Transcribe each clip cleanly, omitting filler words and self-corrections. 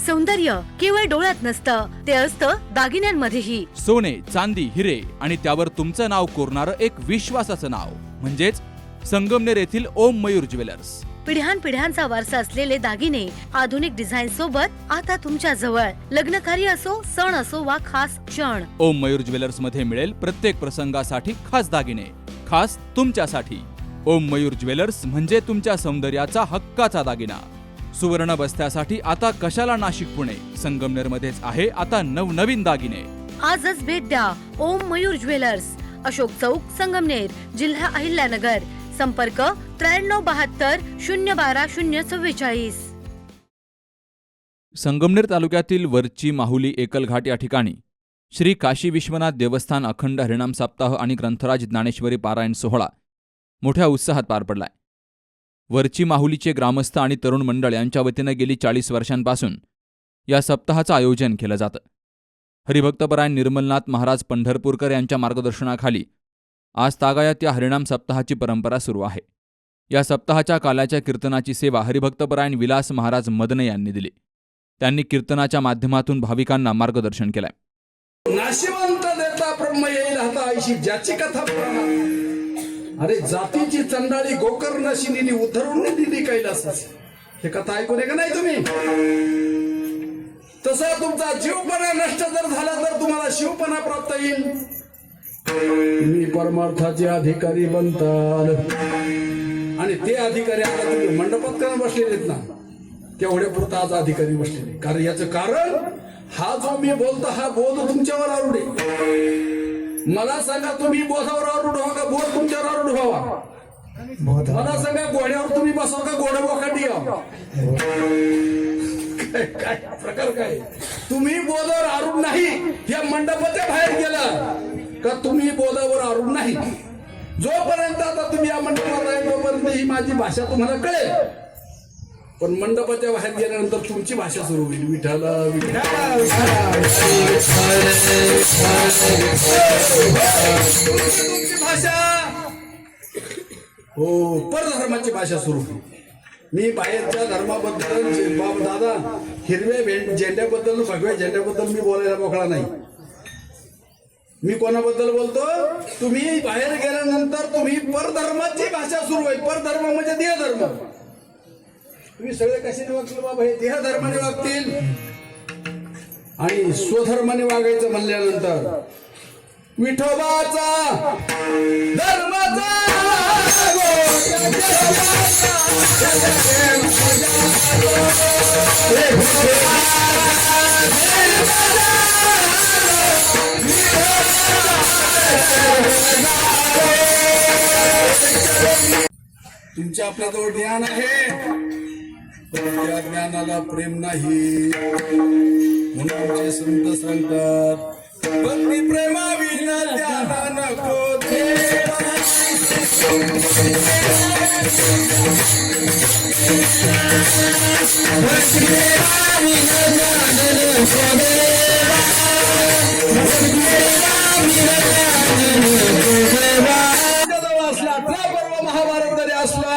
सौंदर्य केवळ डोळ्यात नसतं, ते असतं दागिन्यांमध्येही. सोने, चांदी, हिरे आणि त्यावर तुमचं नाव कोरणारं एक विश्वासाचं नाव म्हणजेच संगमनेर येथील ओम मयूर ज्वेलर्स. पिढ्यानपिढ्यांचा वारसा असलेले दागिने आधुनिक डिझाईन सोबत आता तुमच्या जवळ. लग्नकार्य असो, सण असो वा खास क्षण, ओम मयूर ज्वेलर्स मध्ये मिळेल प्रत्येक प्रसंगासाठी खास दागिने, खास तुमच्यासाठी. ओम मयूर ज्वेलर्स म्हणजे तुमच्या सौंदर्याचा हक्काचा दागिना. सुवर्ण बस्त्यासाठी आता कशाला नाशिक पुणे, संगमनेर मध्येच आहे आता नवनवीन दागिने. आजच भेट द्या ओम मयूर ज्वेलर्स, अशोक चौक, संगमनेर, जिल्हा अहिल्यानगर. संपर्क 9372 012 044. संगमनेर तालुक्यातील वरची माहुली एकलघाट या ठिकाणी श्री काशी विश्वनाथ देवस्थान अखंड हरिनाम सप्ताह आणि ग्रंथराज ज्ञानेश्वरी पारायण सोहळा मोठ्या उत्साहात पार पडलाय. वरची माहुलीचे ग्रामस्थ आणि तरुण मंडळ यांच्या वतीनं गेली 40 वर्षांपासून या सप्ताहाचं आयोजन केलं जातं. हरिभक्तपरायण निर्मलनाथ महाराज पंढरपूरकर यांच्या मार्गदर्शनाखाली आज तागायत या हरिनाम सप्ताहाची परंपरा सुरू आहे. या सप्ताहाच्या काल्याच्या कीर्तनाची सेवा हरिभक्तपरायण विलास महाराज मदने यांनी दिली. त्यांनी कीर्तनाच्या माध्यमातून भाविकांना मार्गदर्शन केलंय. नाशिवंत देता ब्रह्म येईल हाता ऐशी ज्याची कथा पुराण. अरे जातीची चंडाळी गोकर्णशिनी उतरून दिली कैलास. हे कथा ऐकून का नाही तुम्ही? तसा तुमचा जीवपणा नष्ट जर झाला तर तुम्हाला शिवपणा प्राप्त येईल. तुम्ही परमार्थाचे अधिकारी बनताल आणि ते अधिकारी आता तुम्ही मंडपात का बसलेलेत ना, तेवढे पुरता आज अधिकारी बसलेले. कारण याचं कारण हा जो मी बोलतो हा बोध तुमच्यावर आरूढ आहे. मला सांगा तुम्ही बोधावर आरूढ व्हा का बोध तुमच्यावर आरूढ व्हावा? मला सांगा घोड्यावर तुम्ही बसाव का घोडा बोकाटी यावं? काय प्रकार काय? तुम्ही बोधावर आरूढ नाही, या मंडपाच्या बाहेर गेला का तुम्ही बोधावर आरूढ नाही. जोपर्यंत आता तुम्ही या मंडपात आहे तोपर्यंत ही माझी भाषा तुम्हाला कळेल, पण मंडपाच्या बाहेर गेल्यानंतर तुमची भाषा सुरू होईल. विठाला तुमची भाषा हो परधर्माची भाषा सुरू होईल. मी बाहेरच्या धर्माबद्दल बाबा दादा हिरव्या झेंड्याबद्दल भगव्या झेंड्याबद्दल मी बोलायला मोकळा नाही. मी कोणाबद्दल बोलतो? तुम्ही बाहेर गेल्यानंतर तुम्ही परधर्माची भाषा सुरू होईल. परधर्म म्हणजे देहधर्म. तुम्ही सगळे कशाने वागतील बाबा? हे देहधर्माने वागतील. आणि स्वधर्माने वागायचं म्हणल्यानंतर विठोबाचा धर्माचा तुमच्या आपल्याजवळ ज्ञान आहे, त्या ज्ञानाला प्रेम नाही. म्हणून आमचे संत सांगतात भक्ती प्रेमाविना ज्ञान नको देवा. महाभारत जरी असला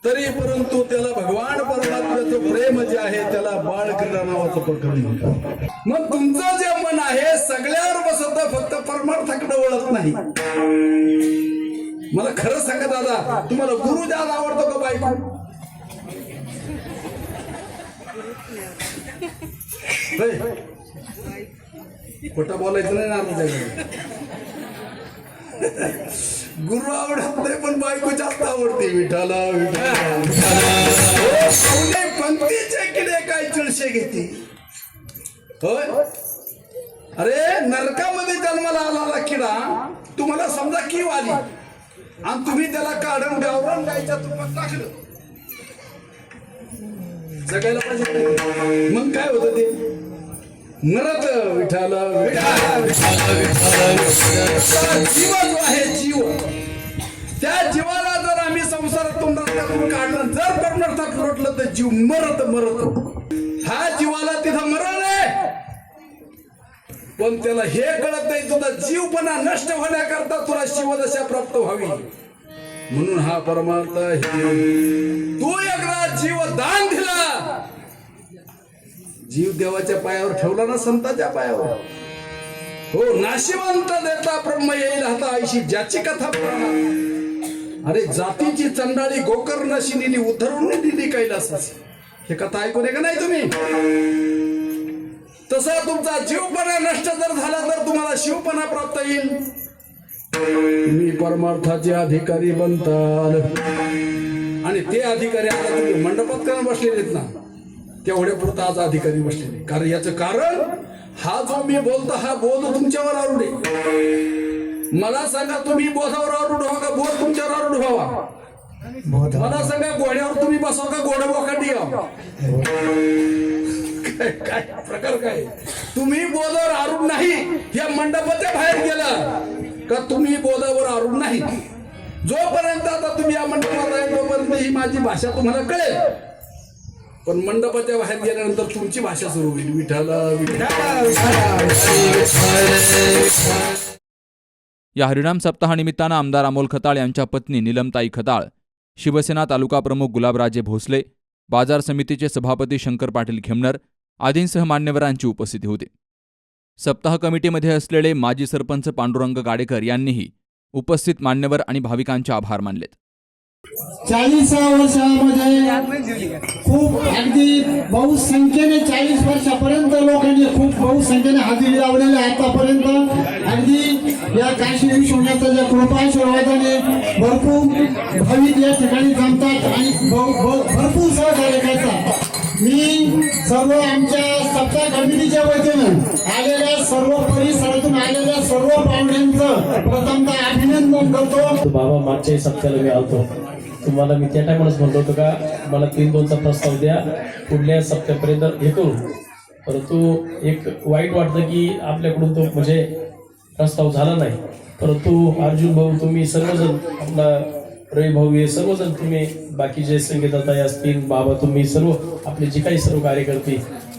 तरी परंतु त्याला भगवान परमात्म्याचं प्रेम जे आहे त्याला बाळक्रीडा नावाचं प्रकरण म्हणतात. मग तुमचं जे मन आहे सगळ्यावर बसत, फक्त परमार्थाकडे वळत नाही. मला खरं सांगा दादा, तुम्हाला गुरु जास्त आवडतो का बायको? खोटं बोलायचं नाही ना. गुरु आवडत नाही पण बायको जास्त आवडते. विठाला पंक्तीचे किडे काय चिळशे घेते होय. अरे नरकामध्ये जन्माला आलेला किडा तुम्हाला समजा किव आली आणि तुम्ही त्याला काढून गावरान गायच्या तुपात टाकलं, जगायला पाहिजे. मग काय होतं ते मरत. विठाला जीव जो आहे जीव, त्या जीवाला जर आम्ही संसारातून काढलं, जर परमार्थात लोटलं तर जीव मरत मरत. हा जीवाला तिथं मरण आहे, पण त्याला हे कळत नाही तुझा जीवपणा नष्ट होण्याकरता तुला शिवदशा प्राप्त व्हावी म्हणून हा परमार्थ. तू एकदा जीव दान दिला जीव देवाच्या पायावर ठेवला ना, संतांच्या पायावर. हो, नाशिवंत देता ब्रह्म येईल हाता आईशी, ज्याची कथा पुराणा. अरे जातीची चंडाळी गोकर्णाशी नेली, उद्धरून नेली कैलासाची. हे कथा ऐकून आहे का नाही तुम्ही? तसा तुमचा जीवपणा नष्ट जर झाला तर तुम्हाला शिवपणा प्राप्त येईल. तुम्ही परमार्थाचे अधिकारी बनताल. आणि ते अधिकारी आता तुम्ही मंडपात करून बसलेले आहेत ना, तेवढ्या पुरता आज अधिकारी बसलेले. कारण याचं कारण, हा जो मी बोलतो हा बोध तुमच्यावर आरूढ आहे. मला सांगा, तुम्ही बोधावर आरूढ व्हा का बोध तुमच्यावर आरूढ व्हावा? मला सांगा, घोड्यावर तुम्ही बसवा का घोडा बोकाटी यावं? काय प्रकार काय? तुम्ही बोधावर आरूढ नाही, या मंडपाच्या बाहेर गेला का तुम्ही बोधावर आरूढ नाही. जोपर्यंत आता तुम्ही या मंडपात आहे तोपर्यंत ही माझी भाषा तुम्हाला कळेल, पण मंडपाच्या बाहेर गेल्यानंतर तुमची भाषा सुरू होईल. विठ्ठल या हरिनाम सप्ताहानिमित्तानं आमदार अमोल खताळ यांच्या पत्नी निलमताई खताळ, शिवसेना तालुका प्रमुख गुलाबराजे भोसले, बाजार समितीचे सभापती शंकर पाटील खेमनर आदींसह मान्यवरांची उपस्थिती होती. सप्ताह कमिटीमध्ये असलेले माजी सरपंच पांडुरंग गाडेकर यांनीही उपस्थित मान्यवर आणि भाविकांचे आभार मानलेत. 40 वर्षामध्ये खूप अगदी बहुसंख्येने 40 वर्षापर्यंत लोकांनी खूप बहुसंख्येने हजेरी लावलेली आहे. आतापर्यंत अगदी या काशी विश्वनाथाच्या ज्या कृपा आशीर्वादाने भरपूर भाविक या ठिकाणी जमतात आणि भरपूर सहकार्य करतात. मी सर्व आमच्या सप्ताह कमिटीच्या वतीनं आलेल्या सर्व परिसरातून आलेल्या सर्व पाहुण्यांचं प्रथमतः अभिनंदन करतो. बाबा, मागच्या सप्त्याला मी आलतो, तुम्हाला मी त्या टायमालाच म्हणलो होतो का मला 3-2चा प्रस्ताव द्या, पुढल्या सप्त्यापर्यंत हे करू. परंतु एक वाईट वाटतं की आपल्याकडून तो म्हणजे प्रस्ताव झाला नाही. परंतु अर्जुन भाऊ, तुम्ही सर्वजण, आपला रवी भाऊ, हे सर्वजण, तुम्ही बाकीचे संगीताताई असतील, बाबा, तुम्ही सर्व आपले जे काही सर्व कार्यकर्ते,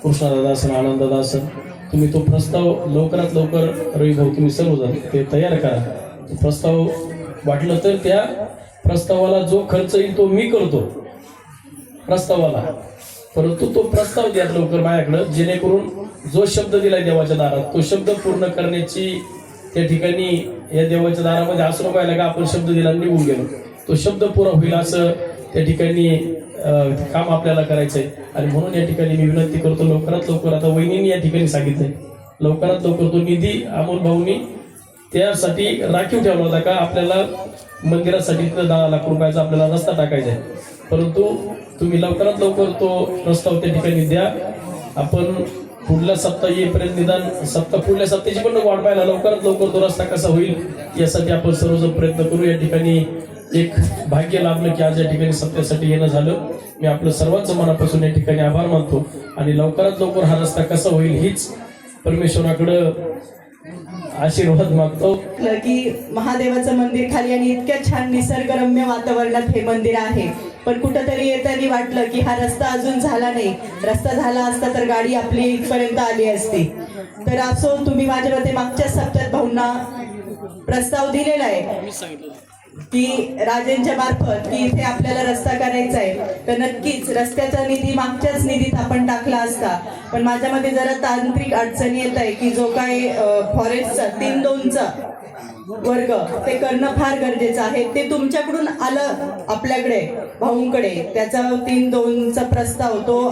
कृष्णादादा असन, आनंददादा असन, तुम्ही तो प्रस्ताव लवकरात लवकर, रवी भाऊ, तुम्ही सर्वजण ते तयार करा. तो प्रस्ताव वाटलं तर त्या प्रस्तावाला जो खर्च येईल तो मी करतो प्रस्तावाला, परंतु तो प्रस्ताव द्या लवकर माझ्याकडं, जेणेकरून जो शब्द दिलाय देवाच्या दारात तो शब्द पूर्ण करण्याची त्या ठिकाणी या देवाच्या दारामध्ये असं व्हायला का आपण शब्द दिला निघून गेलो, तो शब्द पुरा होईल असं त्या ठिकाणी काम आपल्याला करायचंय. आणि म्हणून या ठिकाणी मी विनंती करतो, लवकरात लवकर, आता वहिनींनी या ठिकाणी सांगितलंय, लवकरात लवकर तो निधी अमोल भाऊनी त्यासाठी राखीव ठेवला होता का आपल्याला मंदिरासाठी 10 लाख रुपयाचा आपल्याला रस्ता टाकायचा आहे. परंतु तुम्ही लवकरात लवकर तो प्रस्ताव त्या ठिकाणी द्या. आपण पुढल्या सप्ताह येईपर्यंत निदान पुढल्या सप्त्याची पण वाट पाहायला लवकरात लवकर तो रस्ता कसा होईल यासाठी आपण सर्वजण प्रयत्न करू. या ठिकाणी एक भाग्य लाभलं की आज या ठिकाणी सप्त्यासाठी येणं झालं. मी आपलं सर्वांचं मनापासून या ठिकाणी आभार मानतो आणि लवकरात लवकर हा रस्ता कसा होईल हीच परमेश्वराकडं आशीर्वाद मागतो. की महादेवाचं मंदिर खाली आणि इतक्या छान निसर्गरम्य वातावरणात हे मंदिर आहे, पण कुठंतरी येताना वाटलं की हा रस्ता अजून झाला नाही. रस्ता झाला असता तर गाडी आपली इथपर्यंत आली असती. तर असो, तुम्ही माझ्या मते मागच्या सप्त्यात भाऊंना प्रस्ताव दिलेला आहे की राजेंच्या मार्फत की इथे आपल्याला रस्ता करायचा आहे, तर नक्कीच रस्त्याचा निधी मागच्याच निधीत आपण टाकला असता. पण माझ्या मध्ये जरा तांत्रिक अडचणी येत आहे की जो काही फॉरेस्टचा 3-2चा वर्ग ते करणं फार गरजेचं आहे. ते तुमच्याकडून आलं आपल्याकडे भाऊंकडे, त्याचा 3-2चा प्रस्ताव तो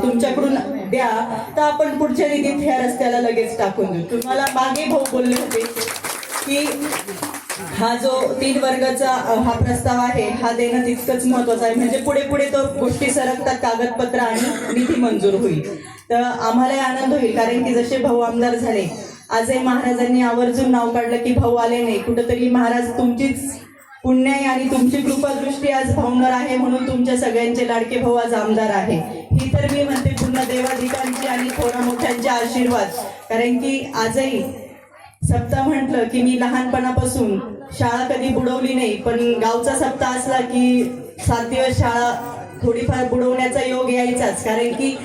तुमच्याकडून द्या, तर आपण पुढच्या निधीत ह्या रस्त्याला लगेच टाकून देऊ. तुम्हाला मागे भाऊ बोलले होते की हा जो 3 वर्गाचा हा प्रस्ताव आहे हा देणं तितकंच महत्वाचं आहे, म्हणजे पुढे पुढे तो गोष्टी सरकतात, कागदपत्र आणि निधी मंजूर होईल. तर आम्हालाही आनंद होईल, कारण की जसे भाऊ आमदार झाले, आजही महाराजांनी आवर्जून नाव काढलं की भाऊ आले नाही, कुठंतरी महाराज तुमचीच पुण्य आणि तुमची कृपादृष्टी आज भाऊंवर आहे, म्हणून तुमच्या सगळ्यांचे लाडके भाऊ आज आमदार आहे. ही तर मी म्हणते पूर्ण देवाधिकांचे आणि थोडा मोठ्यांचे आशीर्वाद. कारण की आजही सप्ताह म्हटलं की मी लहानपणापासून शाळा कधी बुडवली नाही, पण गावचा सप्ताह असला की 7 दिवस शाळा थोडीफार बुडवण्याचा योग यायचाच. कारण की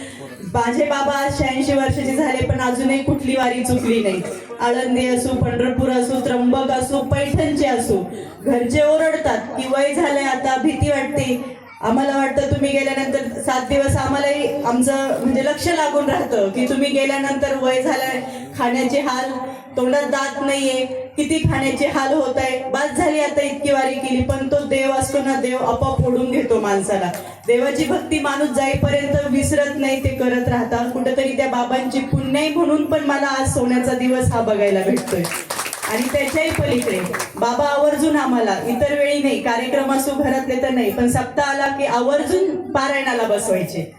माझे बाबा 86 वर्षाचे झाले पण अजूनही कुठली वारी चुकली नाही. आळंदी असो, पंढरपूर असो, त्र्यंबक असो, पैठणचे असो, घरचे ओरडतात की वय झालंय आता, भीती वाटते, आम्हाला वाटतं तुम्ही गेल्यानंतर 7 दिवस आम्हालाही आमचं म्हणजे लक्ष लागून राहतं की तुम्ही गेल्यानंतर वय झालंय, खाण्याचे हाल, तोंडात दात नाहीये, किती खाण्याचे हाल होत आहे. बाद झाली आता इतकी वारी केली, पण तो देव असतो ना, देव आपोआप ओढून घेतो माणसाला. देवाची भक्ती माणूस जाईपर्यंत विसरत नाही, ते करत राहता. कुठेतरी त्या बाबांची पुण्याई म्हणून पण मला आज सोन्याचा दिवस हा बघायला भेटतोय. आणि त्याच्याही पलीकडे बाबा आवर्जून आम्हाला, इतर वेळी नाही, कार्यक्रम असो घरातले तर नाही, पण सप्ताह आला की आवर्जून पारायणाला बसवायचे.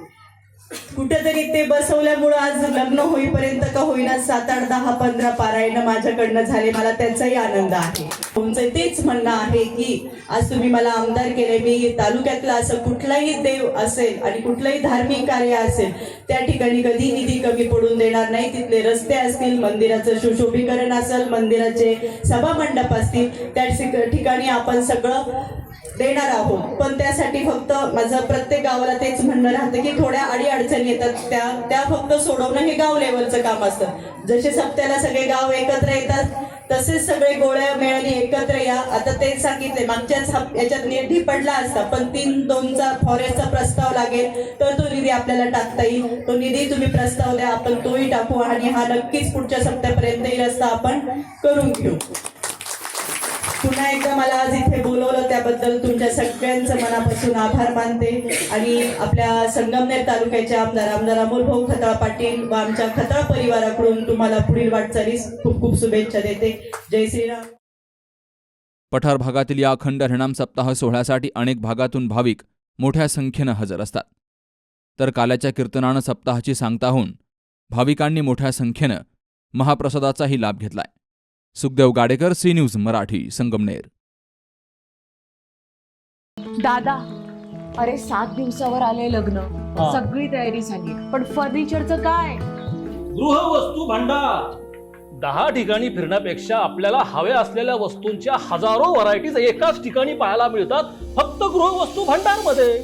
कुठेतरी ते बसवल्यामुळं आज लग्न होईपर्यंत का होईना 7, 8, 10, 15 पारायण माझ्याकडनं झाले. मला त्याचाही आनंद आहे. तुमचं तेच म्हणणं आहे की आज तुम्ही मला आमदार केले. मी तालुक्यातला असं कुठलाही देव असेल आणि कुठलंही धार्मिक कार्य असेल त्या ठिकाणी कधी निधी कमी पडून देणार नाही. तिथले रस्ते असतील, मंदिराचं सुशोभीकरण असेल, मंदिराचे सभा मंडप असतील, त्या ठिकाणी आपण सगळं देणार आहोत. पण त्यासाठी फक्त माझं प्रत्येक गावाला तेच म्हणणं राहतं की थोड्या अडीअडचणी येतात, त्या फक्त सोडवणं हे गाव लेवलचं काम असतं. जसे सप्त्याला सगळे गाव एकत्र येतात तसेच सगळे गोळ्या मेळाने एकत्र या. आता तेच सांगितले, मागच्याच याच्यात निधी पडला असता, पण 3-2चा फॉरेस्टचा प्रस्ताव लागेल तर तो निधी आपल्याला टाकता येईल. तो निधी तुम्ही प्रस्ताव द्या, आपण तोही टाकू आणि हा नक्कीच पुढच्या सप्त्यापर्यंत ही रस्ता आपण करून घेऊ. पुन्हा एकदा मला आज इथे बोलवलं त्याबद्दल तुमच्या सगळ्यांचं मनापासून आभार मानते. आणि आपल्या संगमनेर तालुक्याचे आमदार अमोलभाऊ खताळ पाटील व आमच्या खताळ परिवाराकडून तुम्हाला पुढील वाटचालीस खूप खूप शुभेच्छा देते. जय श्रीराम. पठार भागातील या अखंड हरिनाम सप्ताह सोहळ्यासाठी अनेक भागातून भाविक मोठ्या संख्येनं हजर असतात. तर काल्याच्या कीर्तनानं सप्ताहाची सांगता होऊन भाविकांनी मोठ्या संख्येनं महाप्रसादाचाही लाभ घेतलाय. Sukhdev Gadekar, C news Marathi, Sangamner. दादा, अरे 7 दिवसावर आले लग्न, सगळी तयारी झाली, पण फर्निचरचं काय? गृहवस्तू भांडार 10 ठिकाणी फिरण्यापेक्षा आपल्याला हव्या असलेल्या वस्तूंच्या हजारो व्हरायटीज एकाच ठिकाणी पाहायला मिळतात फक्त गृहवस्तू भांडार मध्ये.